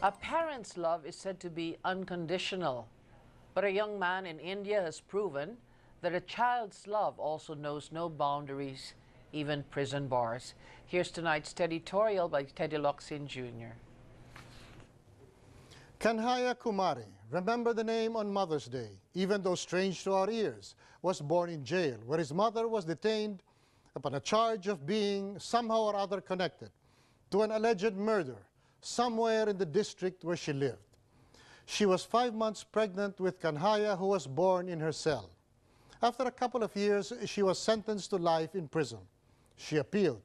A parent's love is said to be unconditional, but a young man in India has proven that a child's love also knows no boundaries, even prison bars. Here's tonight's Teditorial by Teditorial Son Jr. Kanhaya Kumari, remember the name on Mother's Day, even though strange to our ears, was born in jail, where his mother was detained upon a charge of being somehow or other connected to an alleged murder somewhere in the district where she lived. She was 5 months pregnant with Kanhaya, who was born in her cell. After a couple of years, she was sentenced to life in prison. She appealed.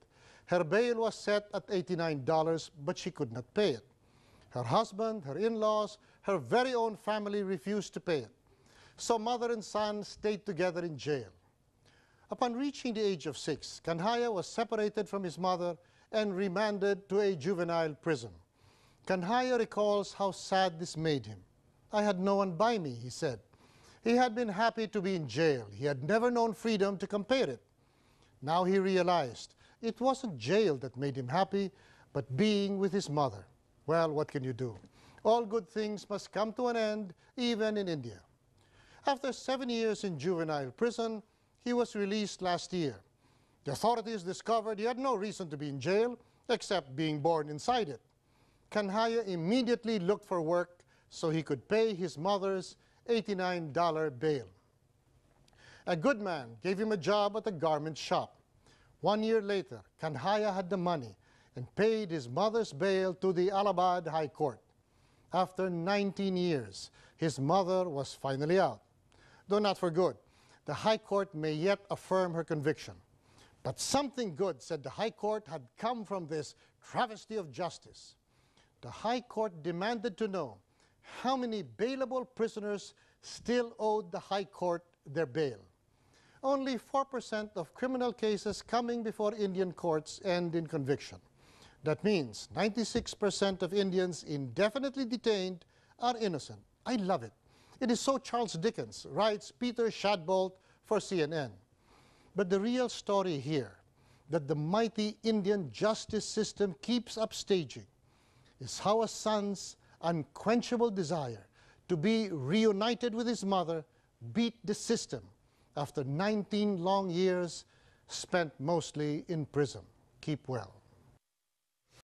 Her bail was set at $89, but she could not pay it. Her husband, her in-laws, her very own family refused to pay it. So mother and son stayed together in jail. Upon reaching the age of 6, Kanhaya was separated from his mother and remanded to a juvenile prison. Kanhaya recalls how sad this made him. "I had no one by me," he said. He had been happy to be in jail. He had never known freedom to compare it. Now he realized it wasn't jail that made him happy, but being with his mother. Well, what can you do? All good things must come to an end, even in India. After 7 years in juvenile prison, he was released last year. The authorities discovered he had no reason to be in jail, except being born inside it. Kanhaya immediately looked for work so he could pay his mother's $89 bail. A good man gave him a job at a garment shop. 1 year later, Kanhaya had the money and paid his mother's bail to the Allahabad High Court. After 19 years, his mother was finally out. Though not for good, the High Court may yet affirm her conviction. But something good, said the High Court, had come from this travesty of justice. The High Court demanded to know how many bailable prisoners still owed the High Court their bail. Only 4% of criminal cases coming before Indian courts end in conviction. That means 96% of Indians indefinitely detained are innocent. I love it. It is so Charles Dickens, writes Peter Shadbolt for CNN. But the real story here, that the mighty Indian justice system keeps upstaging, is how a son's unquenchable desire to be reunited with his mother beat the system after 19 long years spent mostly in prison. Keep well.